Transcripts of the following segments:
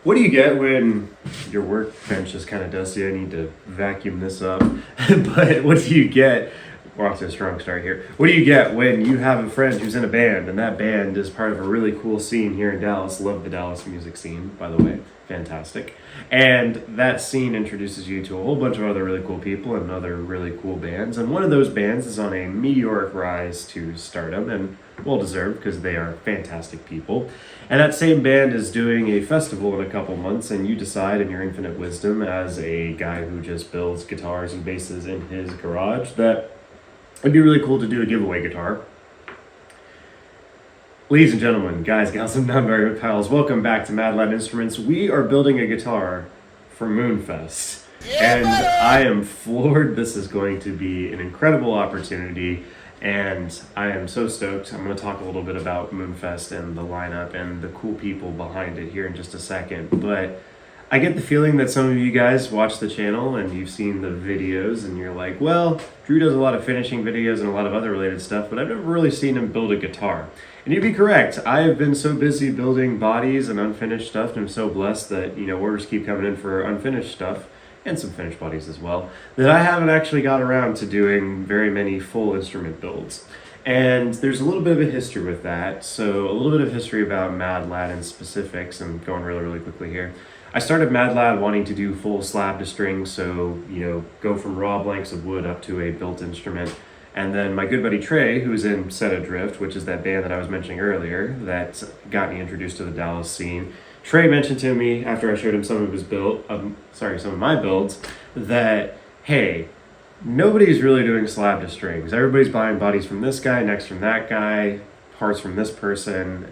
What do you get when your workbench is kind of dusty? I need to vacuum this up. But what do you get? We're off to a strong start here. What do you get when you have a friend who's in a band and that band is part of a really cool scene here in Dallas? Love the Dallas music scene, by the way. Fantastic. And that scene introduces you to a whole bunch of other really cool people and other really cool bands. And one of those bands is on a meteoric rise to stardom, and well deserved because they are fantastic people. And that same band is doing a festival in a couple months, and you decide in your infinite wisdom as a guy who just builds guitars and basses in his garage that it'd be really cool to do a giveaway guitar. Ladies and gentlemen, guys, gals, and non-binary pals, welcome back to Mad Lad Instruments. We are building a guitar for MoonFest, and I am floored. This is going to be an incredible opportunity, and I am so stoked. I'm going to talk a little bit about MoonFest and the lineup and the cool people behind it here in just a second, but I get the feeling that some of you guys watch the channel and you've seen the videos and you're like, well, Drew does a lot of finishing videos and a lot of other related stuff, but I've never really seen him build a guitar. And you'd be correct. I have been so busy building bodies and unfinished stuff, and I'm so blessed that, orders keep coming in for unfinished stuff and some finished bodies as well, that I haven't actually got around to doing very many full instrument builds. And there's a little bit of a history with that. So a little bit of history about Mad Lad and specifics, and going really, really quickly here. I started Mad Lad wanting to do full slab to string, so, go from raw blanks of wood up to a built instrument. And then my good buddy Trey, who's in Set Adrift, which is that band that I was mentioning earlier that got me introduced to the Dallas scene. Trey mentioned to me after I showed him some of my builds, that, hey, nobody's really doing slab to strings. Everybody's buying bodies from this guy, necks from that guy, parts from this person,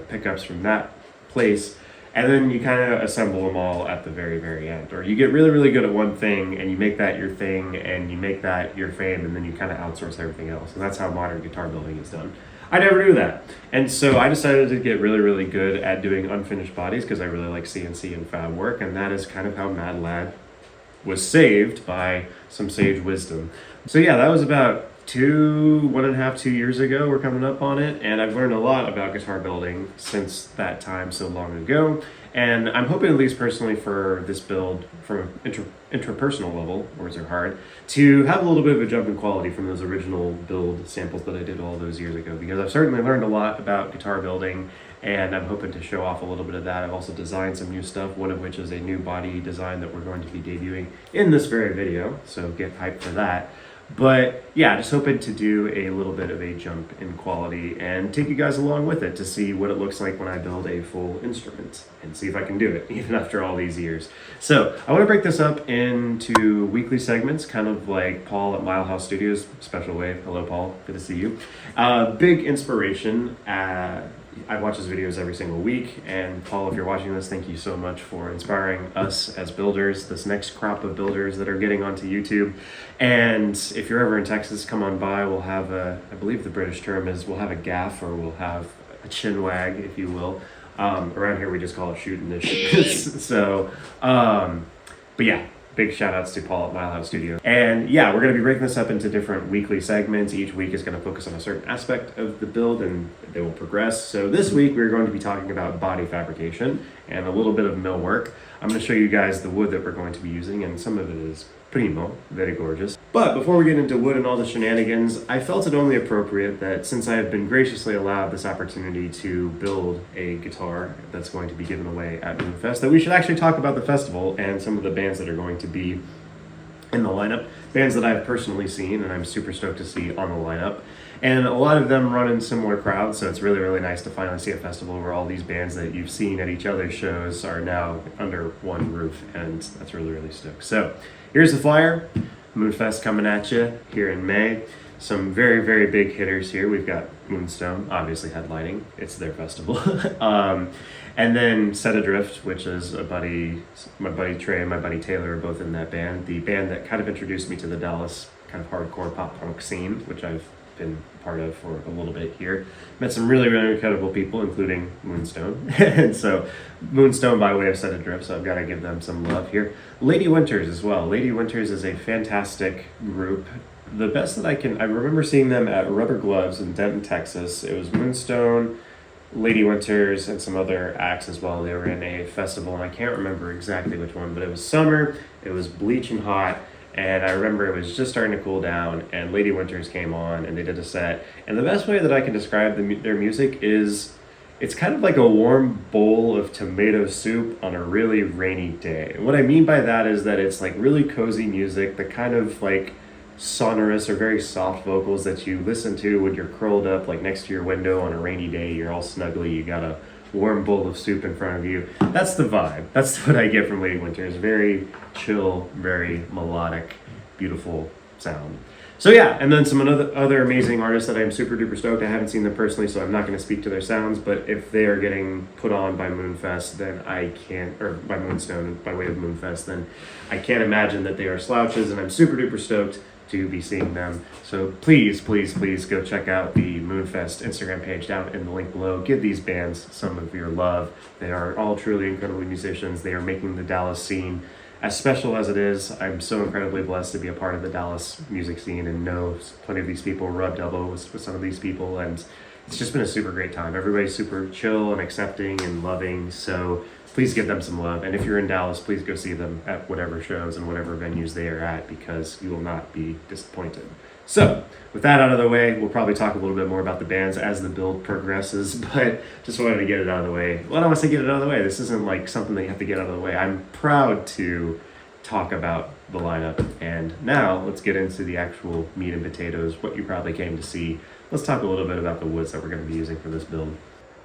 pickups from that place. And then you kind of assemble them all at the very, very end. Or you get really, really good at one thing and you make that your thing and you make that your fame, and then you kind of outsource everything else. And that's how modern guitar building is done. I never knew that. And so I decided to get really, really good at doing unfinished bodies because I really like CNC and fab work. And that is kind of how Mad Lad was saved by some sage wisdom. So yeah, that was about 2 years ago. We're coming up on it, and I've learned a lot about guitar building since that time so long ago. And I'm hoping, at least personally, for this build from an interpersonal level, words are hard, to have a little bit of a jump in quality from those original build samples that I did all those years ago, because I've certainly learned a lot about guitar building, and I'm hoping to show off a little bit of that. I've also designed some new stuff, one of which is a new body design that we're going to be debuting in this very video, so get hyped for that. But yeah, just hoping to do a little bit of a jump in quality and take you guys along with it to see what it looks like when I build a full instrument and see if I can do it even after all these years. So I want to break this up into weekly segments, kind of like Paul at Mile House Studios, special wave. Hello, Paul. Good to see you. Big inspiration. I watch his videos every single week, and Paul, if you're watching this, thank you so much for inspiring us as builders, this next crop of builders that are getting onto YouTube. And if you're ever in Texas, come on by. We'll have I believe the British term is, we'll have a gaff, or we'll have a chin wag, if you will. Around here, we just call it shooting the shit. So, but yeah. Big shout outs to Paul at Mile House Studio. And yeah, we're going to be breaking this up into different weekly segments. Each week is going to focus on a certain aspect of the build, and they will progress. So this week we're going to be talking about body fabrication and a little bit of mill work. I'm going to show you guys the wood that we're going to be using, and some of it is primo, very gorgeous. But before we get into wood and all the shenanigans, I felt it only appropriate that since I have been graciously allowed this opportunity to build a guitar that's going to be given away at MoonFest, that we should actually talk about the festival and some of the bands that are going to be in the lineup. Bands that I've personally seen and I'm super stoked to see on the lineup. And a lot of them run in similar crowds, so it's really, really nice to finally see a festival where all these bands that you've seen at each other's shows are now under one roof, and that's really, really stoked. So here's the flyer. MoonFest coming at you here in May. Some very, very big hitters here. We've got Moonstone, obviously headlining. It's their festival. And then Set Adrift, which is my buddy Trey and my buddy Taylor are both in that band. The band that kind of introduced me to the Dallas kind of hardcore pop punk scene, which I've been part of for a little bit here. Met some really, really incredible people, including Moonstone. And so Moonstone by way of Set Adrift, so I've got to give them some love here. Lady Winters as well. Lady Winters is a fantastic group. The best that I remember seeing them at Rubber Gloves in Denton, Texas. It was Moonstone, Lady Winters and some other acts as well. They were in a festival, and I can't remember exactly which one, but it was summer, it was bleaching hot, and I remember it was just starting to cool down, and Lady Winters came on, and they did a set. And the best way that I can describe their music is it's kind of like a warm bowl of tomato soup on a really rainy day. And what I mean by that is that it's like really cozy music, the kind of like sonorous or very soft vocals that you listen to when you're curled up like next to your window on a rainy day. You're all snuggly, you got a warm bowl of soup in front of you. That's the vibe. That's what I get from Lady Winters. Very chill, very melodic, beautiful sound. So yeah, and then some other amazing artists that I'm super duper stoked. I haven't seen them personally, so I'm not going to speak to their sounds, but if they are getting put on by MoonFest, then I can't, or by Moonstone by way of MoonFest, then I can't imagine that they are slouches, and I'm super duper stoked to be seeing them. So please, please, please go check out the MoonFest Instagram page down in the link below. Give these bands some of your love. They are all truly incredible musicians. They are making the Dallas scene as special as it is. I'm so incredibly blessed to be a part of the Dallas music scene and know plenty of these people, rubbed elbows with some of these people, and it's just been a super great time. Everybody's super chill and accepting and loving, so please give them some love. And if you're in Dallas, please go see them at whatever shows and whatever venues they are at, because you will not be disappointed. So, with that out of the way, we'll probably talk a little bit more about the bands as the build progresses, but just wanted to get it out of the way. Well, I don't want to say get it out of the way. This isn't like something that you have to get out of the way. I'm proud to talk about the lineup. And now, let's get into the actual meat and potatoes, what you probably came to see. Let's talk a little bit about the woods that we're going to be using for this build.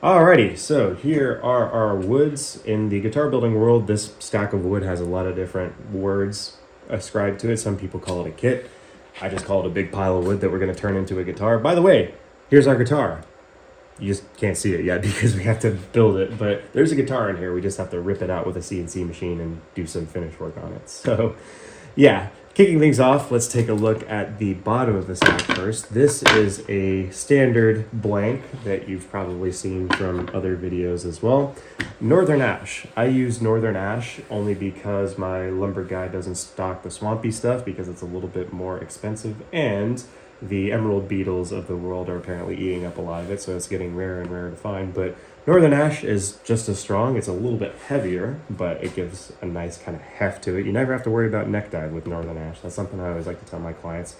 Alrighty, so here are our woods. In the guitar building world, this stack of wood has a lot of different words ascribed to it. Some people call it a kit. I just call it a big pile of wood that we're going to turn into a guitar. By the way, here's our guitar. You just can't see it yet because we have to build it, but there's a guitar in here. We just have to rip it out with a CNC machine and do some finish work on it. So yeah, kicking things off, let's take a look at the bottom of the stack first. This is a standard blank that you've probably seen from other videos as well. Northern Ash. I use Northern Ash only because my lumber guy doesn't stock the swampy stuff because it's a little bit more expensive, and the emerald beetles of the world are apparently eating up a lot of it, so it's getting rarer and rarer to find. But Northern Ash is just as strong. It's a little bit heavier, but it gives a nice kind of heft to it. You never have to worry about neck dive with Northern Ash. That's something I always like to tell my clients.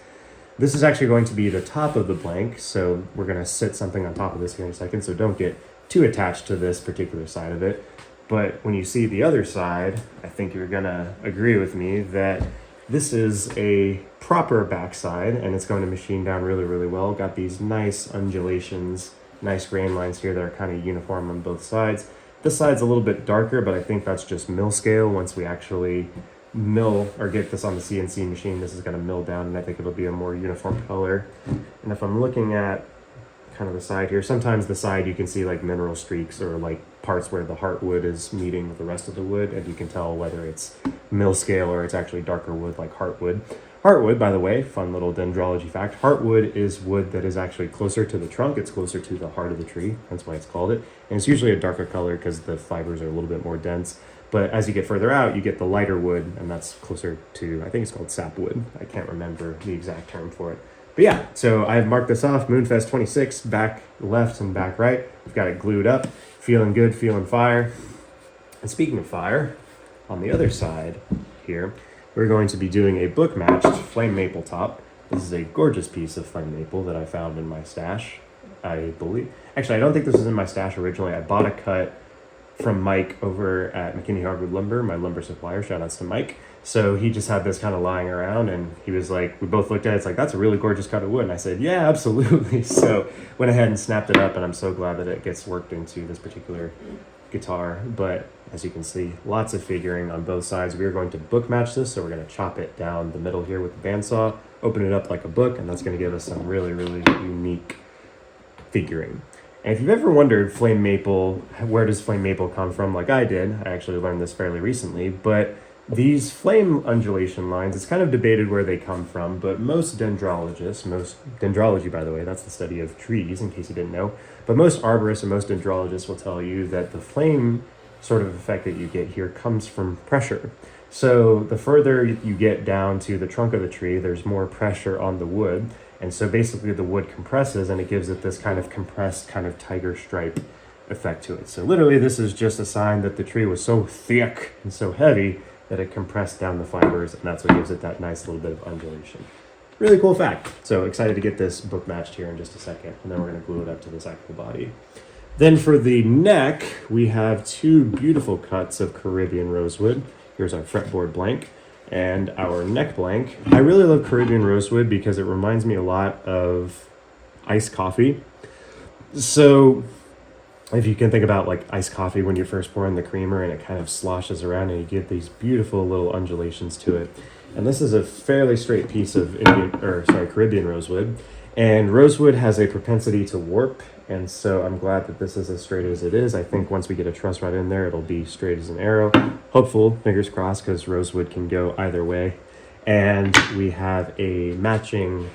This is actually going to be the top of the blank, so we're going to sit something on top of this here in a second, so don't get too attached to this particular side of it. But when you see the other side, I think you're going to agree with me that this is a proper backside, and it's going to machine down really, really well. Got these nice undulations, nice grain lines here that are kind of uniform on both sides. This side's a little bit darker, but I think that's just mill scale. Once we actually mill or get this on the CNC machine, this is going to mill down, and I think it'll be a more uniform color. And if I'm looking at kind of the side here, sometimes the side you can see like mineral streaks or like parts where the heartwood is meeting with the rest of the wood, and you can tell whether it's mill scale or it's actually darker wood like heartwood. Heartwood, by the way, fun little dendrology fact, heartwood is wood that is actually closer to the trunk. It's closer to the heart of the tree. That's why it's called it. And it's usually a darker color because the fibers are a little bit more dense. But as you get further out, you get the lighter wood, and that's closer to, I think it's called sapwood. I can't remember the exact term for it. But yeah, so I've marked this off, MoonFest 26, back left and back right. We've got it glued up, feeling good, feeling fire. And speaking of fire, on the other side here, we're going to be doing a book-matched flame maple top. This is a gorgeous piece of flame maple that I found in my stash, I believe. Actually, I don't think this was in my stash originally. I bought a cut from Mike over at McKinney Hardwood Lumber, my lumber supplier. Shout outs to Mike. So he just had this kind of lying around, and he was like, we both looked at it, it's like, that's a really gorgeous cut of wood. And I said, yeah, absolutely. So went ahead and snapped it up, and I'm so glad that it gets worked into this particular guitar. But as you can see, lots of figuring on both sides. We are going to book match this, so we're going to chop it down the middle here with the bandsaw, open it up like a book, and that's going to give us some really, really unique figuring. And if you've ever wondered flame maple, where does flame maple come from, like I did, I actually learned this fairly recently, but these flame undulation lines, it's kind of debated where they come from, but most dendrology, by the way, that's the study of trees, in case you didn't know, but most arborists and most dendrologists will tell you that the flame sort of effect that you get here comes from pressure. So the further you get down to the trunk of the tree, there's more pressure on the wood, and so basically the wood compresses, and it gives it this kind of compressed, kind of tiger stripe effect to it. So literally this is just a sign that the tree was so thick and so heavy that it compressed down the fibers, and that's what gives it that nice little bit of undulation. Really cool fact. So excited to get this book matched here in just a second, and then we're going to glue it up to this actual body. Then for the neck, we have two beautiful cuts of Caribbean rosewood. Here's our fretboard blank and our neck blank. I really love Caribbean rosewood because it reminds me a lot of iced coffee. So if you can think about like iced coffee when you first pour in the creamer and it kind of sloshes around and you get these beautiful little undulations to it. And this is a fairly straight piece of Caribbean rosewood. And rosewood has a propensity to warp, and so I'm glad that this is as straight as it is. I think once we get a truss right in there, it'll be straight as an arrow. Hopeful, fingers crossed, because rosewood can go either way. And we have a matching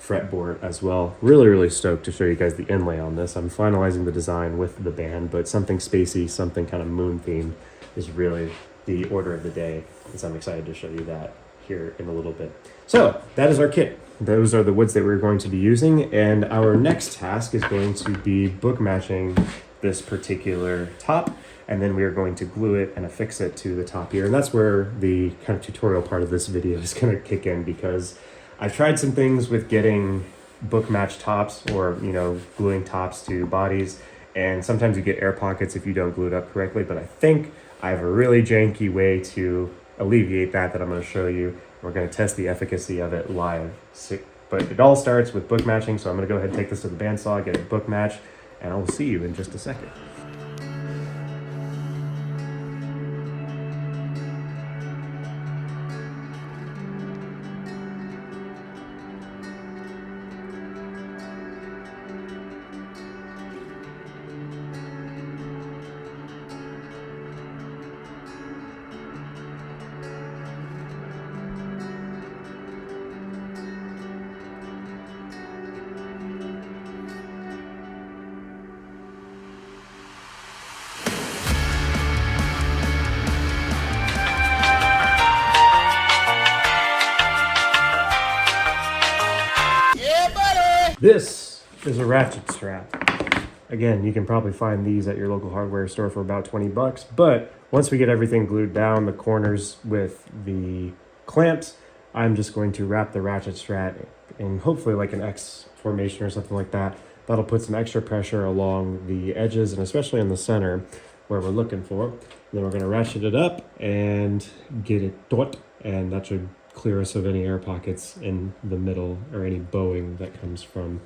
fretboard as well. Really, really stoked to show you guys the inlay on this. I'm finalizing the design with the band, but something spacey, something kind of moon themed is really the order of the day, and so I'm excited to show you that here in a little bit. So that is our kit. Those are the woods that we're going to be using, and our next task is going to be book matching this particular top, and then we are going to glue it and affix it to the top here. And that's where the kind of tutorial part of this video is going to kick in, because I've tried some things with getting book matched tops, or gluing tops to bodies, and sometimes you get air pockets if you don't glue it up correctly. But I think I have a really janky way to alleviate that I'm going to show you. We're going to test the efficacy of it live. But it all starts with book matching, so I'm going to go ahead and take this to the bandsaw, get it book matched, and I will see you in just a second. This is a ratchet strap. Again, you can probably find these at your local hardware store for about 20 bucks, but once we get everything glued down, the corners with the clamps, I'm just going to wrap the ratchet strap in hopefully like an X formation or something like that. That'll put some extra pressure along the edges and especially in the center where we're looking for. Then we're going to ratchet it up and get it taut, and that should clear us of any air pockets in the middle or any bowing that comes from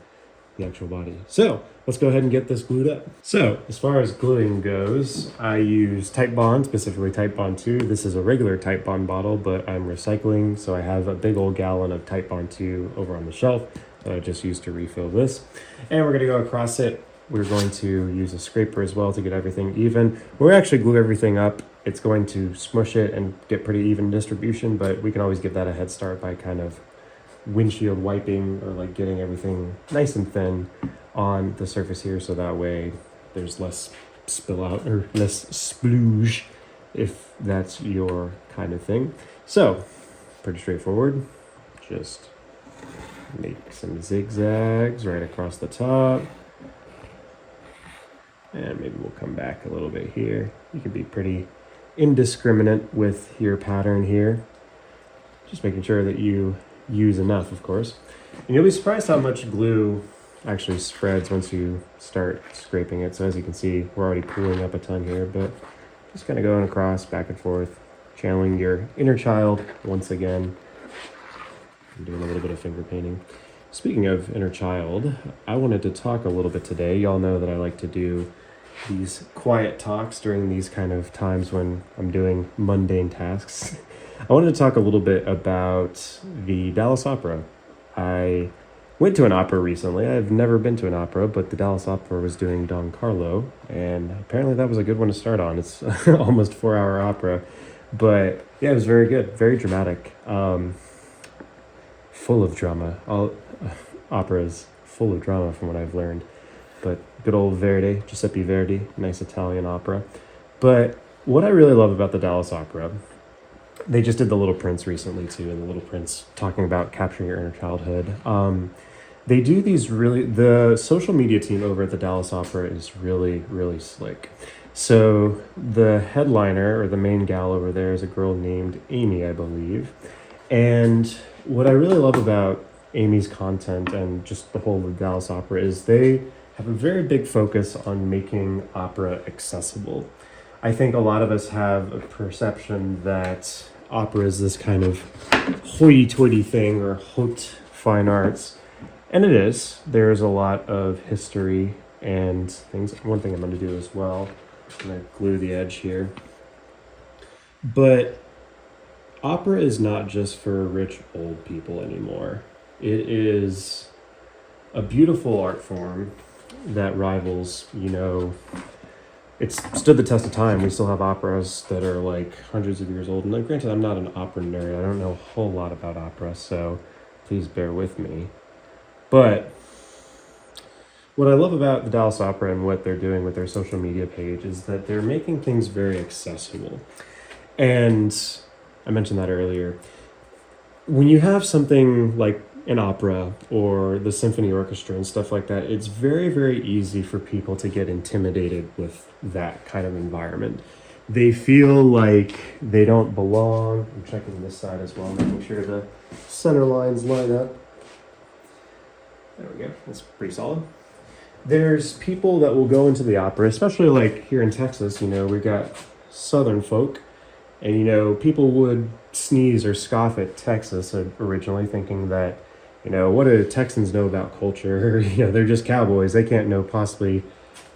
the actual body. So let's go ahead and get this glued up. So as far as gluing goes, I use Type Bond, specifically Type Bond 2. This is a regular Type Bond bottle, but I'm recycling, so I have a big old gallon of Type Bond 2 over on the shelf that I just used to refill this. And we're going to go across it. We're going to use a scraper as well to get everything even. When we actually glue everything up, it's going to smush it and get pretty even distribution, but we can always give that a head start by kind of windshield wiping or like getting everything nice and thin on the surface here, so that way there's less spill out or less splooge, if that's your kind of thing. So pretty straightforward. Just make some zigzags right across the top. And maybe we'll come back a little bit here. You can be pretty indiscriminate with your pattern here. Just making sure that you use enough, of course. And you'll be surprised how much glue actually spreads once you start scraping it. So as you can see, we're already pulling up a ton here, but just kind of going across, back and forth, channeling your inner child once again. I'm doing a little bit of finger painting. Speaking of inner child, I wanted to talk a little bit today. Y'all know that I like to do these quiet talks during these kind of times when I'm doing mundane tasks. I wanted to talk a little bit about the Dallas Opera. I went to an opera recently. I've never been to an opera, but the Dallas Opera was doing Don Carlo, and apparently that was a good one to start on. It's almost 4-hour opera, but yeah, it was very good, very dramatic, full of drama. Opera is full of drama from what I've learned, but good old Verdi, Giuseppe Verdi, nice Italian opera. But what I really love about the Dallas Opera, they just did The Little Prince recently too, and The Little Prince talking about capturing your inner childhood. They do these really, the social media team over at the Dallas Opera is really, really slick. So the headliner or the main gal over there is a girl named Amy, I believe. And what I really love about Amy's content and just the whole of the Dallas Opera is they have a very big focus on making opera accessible. I think a lot of us have a perception that opera is this kind of hoity-toity thing or haute fine arts. And it is. There's a lot of history and things. One thing I'm going to do as well, I'm going to glue the edge here. But opera is not just for rich old people anymore. It is a beautiful art form that rivals, it's stood the test of time. We still have operas that are like hundreds of years old. And granted, I'm not an opera nerd. I don't know a whole lot about opera, so please bear with me. But what I love about the Dallas Opera and what they're doing with their social media page is that they're making things very accessible. And I mentioned that earlier. When you have something like an opera or the symphony orchestra and stuff like that, it's very, very easy for people to get intimidated with that kind of environment. They feel like they don't belong. I'm checking this side as well, making sure the center lines line up. There we go. That's pretty solid. There's people that will go into the opera, especially like here in Texas, we've got Southern folk. And, people would sneeze or scoff at Texas originally, thinking that, what do Texans know about culture? They're just cowboys. They can't know possibly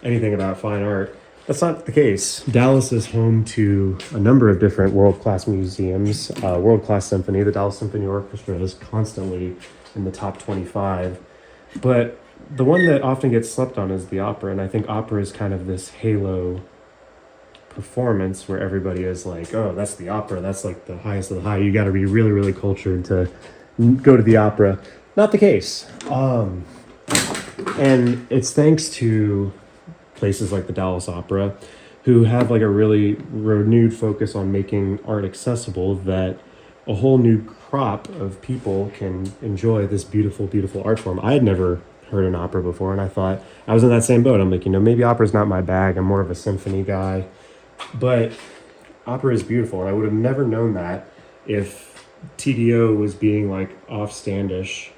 anything about fine art. That's not the case. Dallas is home to a number of different world-class museums, world-class symphony. The Dallas Symphony Orchestra is constantly in the top 25. But the one that often gets slept on is the opera, and I think opera is kind of this halo performance where everybody is like, oh, that's the opera, that's like the highest of the high. You got to be really, really cultured to go to the opera. Not the case. And it's thanks to places like the Dallas Opera, who have like a really renewed focus on making art accessible, that a whole new crop of people can enjoy this beautiful, beautiful art form. I had never heard an opera before, and I thought, I was in that same boat. I'm like, maybe opera's not my bag. I'm more of a symphony guy. But opera is beautiful, and I would have never known that if TDO was being like offstandish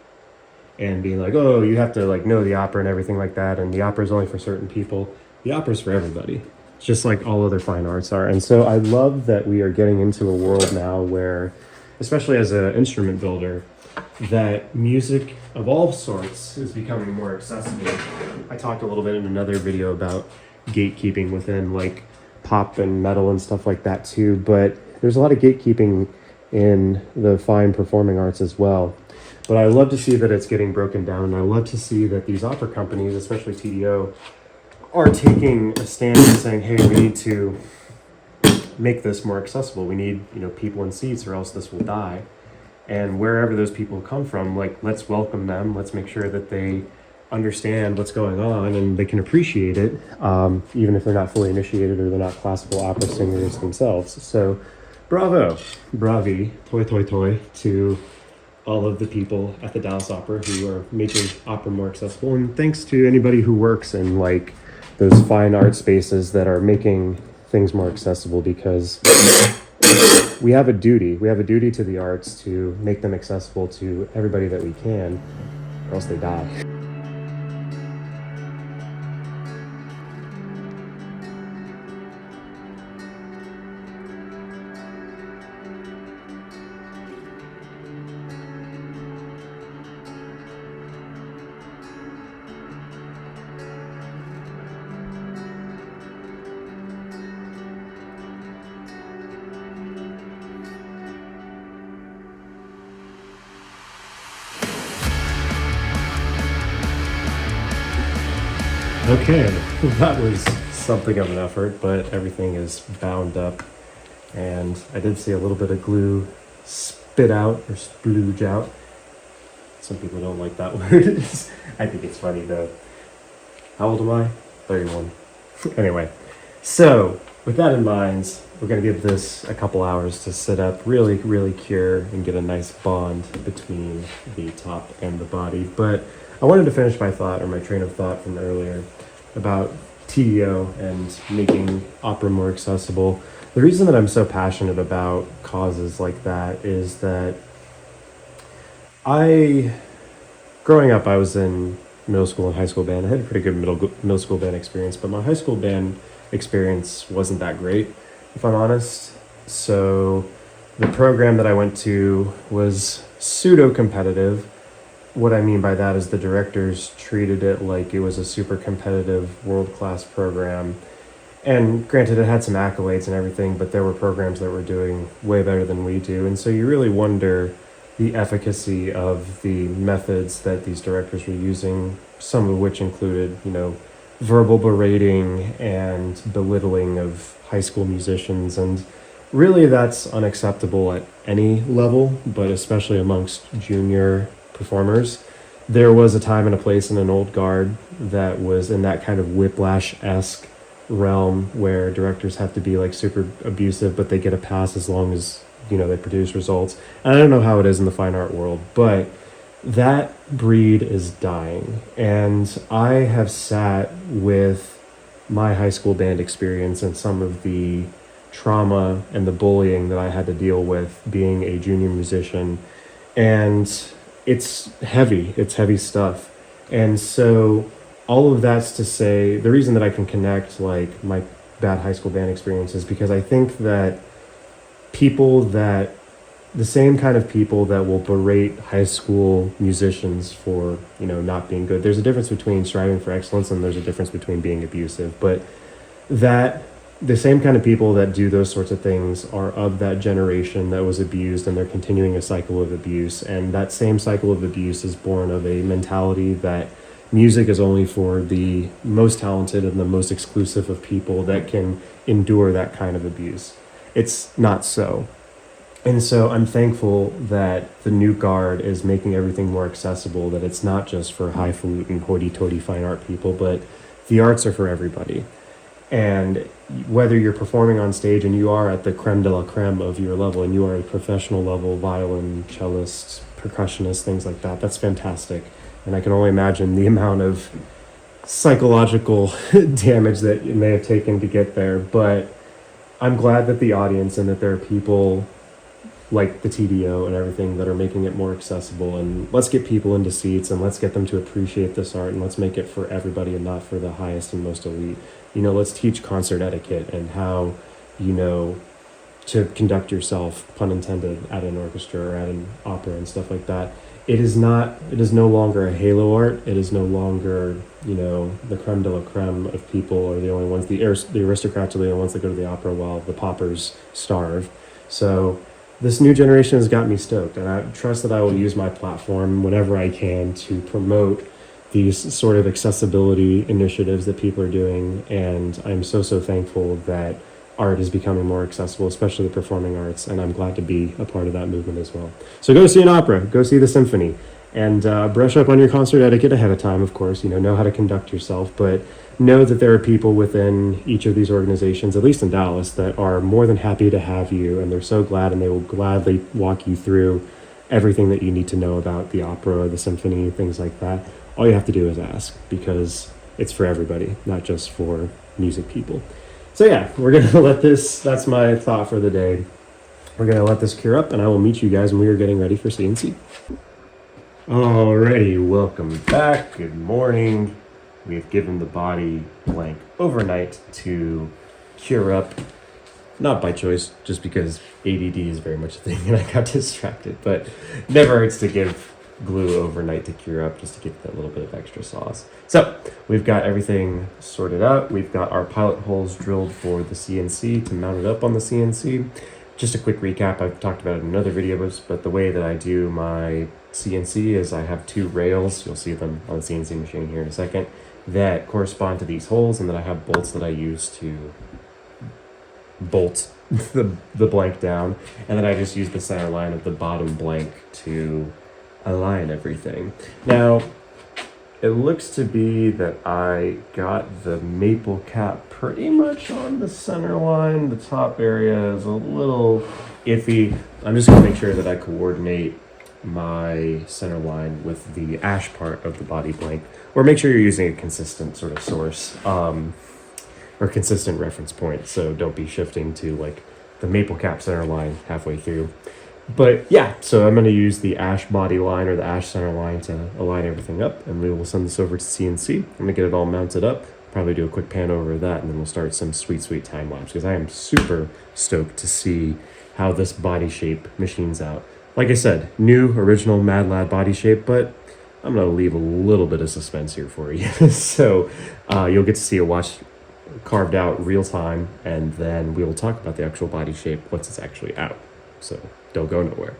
and being like, oh, you have to like know the opera and everything like that, and the opera is only for certain people. The opera is for everybody. It's just like all other fine arts are. And so I love that we are getting into a world now where, especially as an instrument builder, that music of all sorts is becoming more accessible. I talked a little bit in another video about gatekeeping within like pop and metal and stuff like that too, but there's a lot of gatekeeping in the fine performing arts as well. But I love to see that it's getting broken down, and I love to see that these opera companies, especially TDO, are taking a stand and saying, hey, we need to make this more accessible. We need, people in seats, or else this will die. And wherever those people come from, like, let's welcome them. Let's make sure that they understand what's going on and they can appreciate it, even if they're not fully initiated or they're not classical opera singers themselves. So bravo, bravi, toi toi toi to all of the people at the Dallas Opera who are making opera more accessible. And thanks to anybody who works in like those fine art spaces that are making things more accessible, because we have a duty. We have a duty to the arts to make them accessible to everybody that we can, or else they die. Okay, that was something of an effort, but everything is bound up, and I did see a little bit of glue spit out or splooge out. Some people don't like that word. I think it's funny though. How old am I? 31. Anyway, so with that in mind, we're going to give this a couple hours to sit up, really, really cure, and get a nice bond between the top and the body. But I wanted to finish my thought, or my train of thought from earlier, about TDO and making opera more accessible. The reason that I'm so passionate about causes like that is that growing up, I was in middle school and high school band. I had a pretty good middle school band experience, but my high school band experience wasn't that great, if I'm honest. So the program that I went to was pseudo-competitive. What I mean by that is the directors treated it like it was a super competitive, world-class program. And granted, it had some accolades and everything, but there were programs that were doing way better than we do. And so you really wonder the efficacy of the methods that these directors were using, some of which included, verbal berating and belittling of high school musicians. And really that's unacceptable at any level, but especially amongst junior performers. There was a time and a place in an old guard that was in that kind of Whiplash-esque realm where directors have to be like super abusive, but they get a pass as long as they produce results. And I don't know how it is in the fine art world, but that breed is dying. And I have sat with my high school band experience and some of the trauma and the bullying that I had to deal with being a junior musician, and it's heavy stuff. And so all of that's to say, the reason that I can connect like my bad high school band experience is because I think that the same kind of people that will berate high school musicians for, not being good. There's a difference between striving for excellence and there's a difference between being abusive. But the same kind of people that do those sorts of things are of that generation that was abused, and they're continuing a cycle of abuse. And that same cycle of abuse is born of a mentality that music is only for the most talented and the most exclusive of people that can endure that kind of abuse. It's not so. And so I'm thankful that the new guard is making everything more accessible, that it's not just for highfalutin, hoity-toity fine art people, but the arts are for everybody. And whether you're performing on stage and you are at the creme de la creme of your level, and you are a professional level violin, cellist, percussionist, things like that, that's fantastic. And I can only imagine the amount of psychological damage that it may have taken to get there. But I'm glad that the audience and that there are people like the TDO and everything that are making it more accessible. And let's get people into seats and let's get them to appreciate this art, and let's make it for everybody and not for the highest and most elite. Let's teach concert etiquette and how, to conduct yourself, pun intended, at an orchestra or at an opera and stuff like that. It is no longer a halo art. It is no longer, the creme de la creme of people are the only ones, the aristocrats are the only ones that go to the opera while the paupers starve. So this new generation has got me stoked, and I trust that I will use my platform whenever I can to promote these sort of accessibility initiatives that people are doing. And I'm so thankful that art is becoming more accessible, especially the performing arts, and I'm glad to be a part of that movement as well. So go see an opera, go see the symphony, and brush up on your concert etiquette ahead of time, of course. Know how to conduct yourself, but know that there are people within each of these organizations, at least in Dallas, that are more than happy to have you, and they're so glad, and they will gladly walk you through everything that you need to know about the opera, the symphony, things like that. All you have to do is ask, because it's for everybody, not just for music people. So yeah, we're going to that's my thought for the day. We're going to let this cure up, and I will meet you guys when we are getting ready for CNC. Alrighty, welcome back. Good morning. We have given the body blank overnight to cure up. Not by choice, just because ADD is very much a thing and I got distracted. But never hurts to give glue overnight to cure up, just to give that little bit of extra sauce. So we've got everything sorted out. We've got our pilot holes drilled for the CNC to mount it up on the CNC. Just a quick recap, I've talked about it in other videos, but the way that I do my CNC is I have two rails, you'll see them on the CNC machine here in a second, that correspond to these holes, and then I have bolts that I use to bolt the blank down, and then I just use the center line of the bottom blank to align everything. Now, it looks to be that I got the maple cap pretty much on the center line. The top area is a little iffy. I'm just gonna make sure that I coordinate my center line with the ash part of the body blank, or make sure you're using a consistent sort of source, or consistent reference point, so don't be shifting to like the maple cap center line halfway through. But yeah, so I'm going to use the ash body line or the ash center line to align everything up, and we will send this over to CNC. I'm going to get it all mounted up, probably do a quick pan over that, and then we'll start some sweet time lapse, because I am super stoked to see how this body shape machines out. Like I said, new original Mad Lad body shape, but I'm going to leave a little bit of suspense here for you. So you'll get to see a watch carved out real time, and then we will talk about the actual body shape once it's actually out. So don't go nowhere.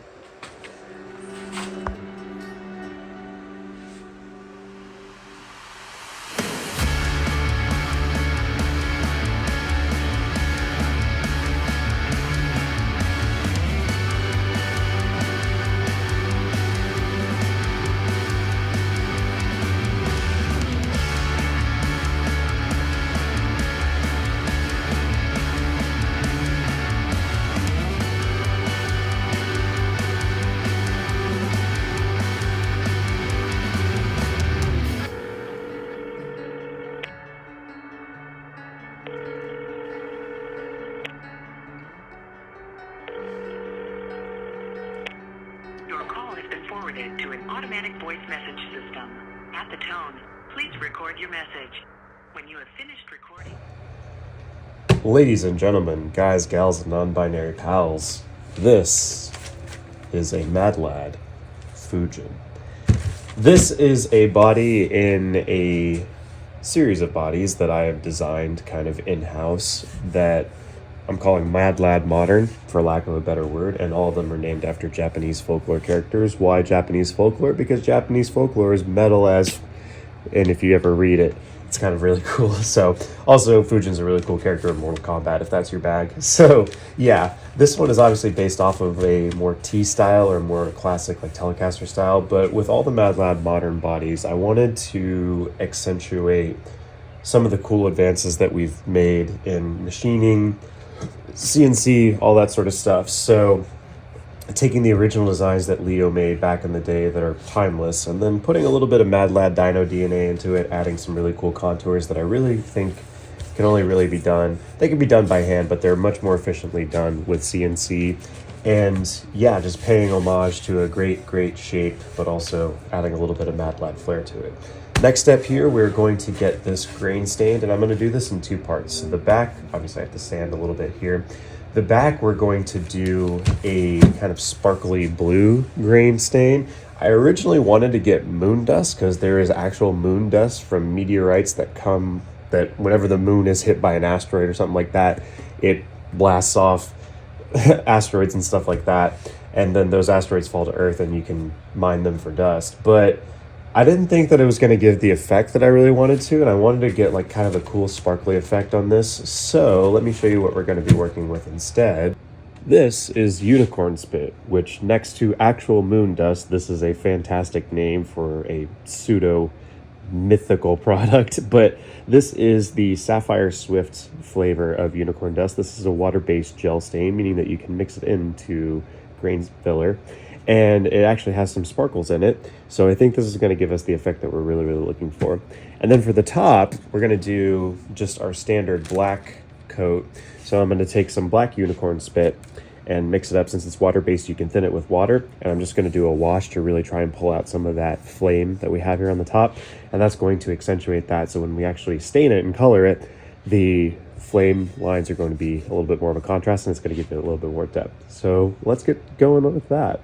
Your call has been forwarded to an automatic voice message system. At the tone, please record your message. When you have finished recording... Ladies and gentlemen, guys, gals, and non-binary pals, this is a Mad Lad Fujin. This is a body in a series of bodies that I have designed kind of in-house that I'm calling Mad Lad Modern, for lack of a better word, and all of them are named after Japanese folklore characters. Why Japanese folklore? Because Japanese folklore is metal as, and if you ever read it, it's kind of really cool. So, also, Fujin's a really cool character in Mortal Kombat, if that's your bag. So, yeah, this one is obviously based off of a more T-style or more classic, like, Telecaster style, but with all the Mad Lad Modern bodies, I wanted to accentuate some of the cool advances that we've made in machining, CNC, all that sort of stuff. So taking the original designs that Leo made back in the day that are timeless, and then putting a little bit of Mad Lad Dino DNA into it, adding some really cool contours that I really think can only really be done. They can be done by hand, but they're much more efficiently done with CNC. And yeah, just paying homage to a great shape, but also adding a little bit of Mad Lad flair to it. Next step here, we're going to get this grain stained, and I'm going to do this in two parts. So the back, obviously I have to sand a little bit here. The back, we're going to do a kind of sparkly blue grain stain. I originally wanted to get moon dust because there is actual moon dust from meteorites that whenever the moon is hit by an asteroid or something like that, it blasts off asteroids and stuff like that. And then those asteroids fall to Earth and you can mine them for dust. But I didn't think that it was going to give the effect that I really wanted to, and I wanted to get like kind of a cool sparkly effect on this. So let me show you what we're going to be working with instead. This is unicorn spit, which next to actual moon dust, this is a fantastic name for a pseudo mythical product, but this is the Sapphire Swift flavor of unicorn dust. This is a water-based gel stain, meaning that you can mix it into grain filler. And it actually has some sparkles in it. So I think this is going to give us the effect that we're really looking for. And then for the top, we're going to do just our standard black coat. So I'm going to take some black unicorn spit and mix it up. Since it's water-based, you can thin it with water. And I'm just going to do a wash to really try and pull out some of that flame that we have here on the top. And that's going to accentuate that. So when we actually stain it and color it, the flame lines are going to be a little bit more of a contrast, and it's going to give it a little bit more depth. So let's get going with that.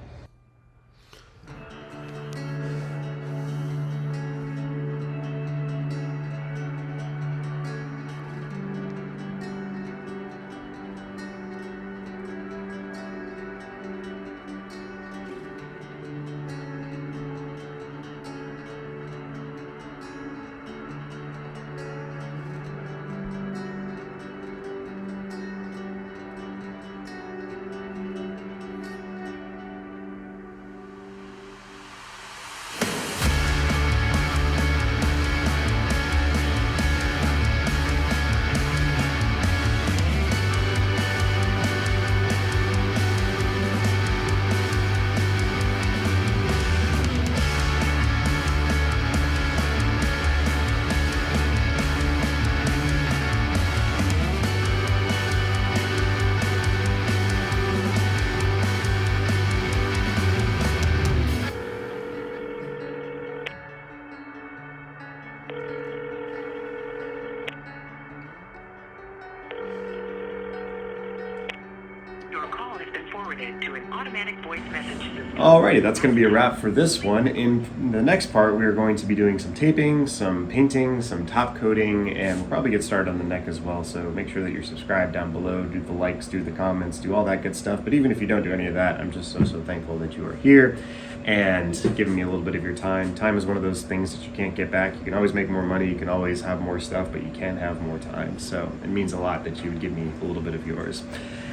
Your call has been forwarded to an automatic voice message system. Alrighty, that's going to be a wrap for this one. In the next part, we are going to be doing some taping, some painting, some top coating, and we'll probably get started on the neck as well. So make sure that you're subscribed down below, do the likes, do the comments, do all that good stuff. But even if you don't do any of that, I'm just so thankful that you are here and giving me a little bit of your time. Time is one of those things that you can't get back. You can always make more money, you can always have more stuff, but you can't have more time. So it means a lot that you would give me a little bit of yours.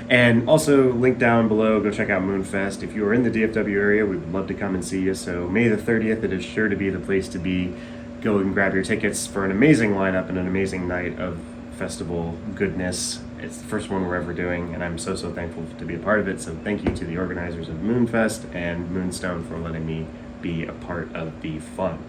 And also, link down below, go check out MoonFest. If you are in the DFW area, we would love to come and see you. So May the 30th, it is sure to be the place to be. Go and grab your tickets for an amazing lineup and an amazing night of festival goodness. It's the first one we're ever doing, and I'm so thankful to be a part of it. So thank you to the organizers of MoonFest and Moonstone for letting me be a part of the fun.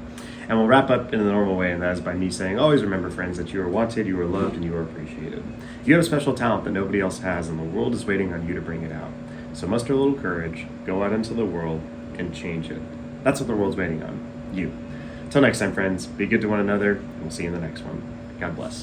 And we'll wrap up in the normal way, and that is by me saying, always remember, friends, that you are wanted, you are loved, and you are appreciated. You have a special talent that nobody else has, and the world is waiting on you to bring it out. So muster a little courage, go out into the world, and change it. That's what the world's waiting on. You. Until next time, friends, be good to one another, and we'll see you in the next one. God bless.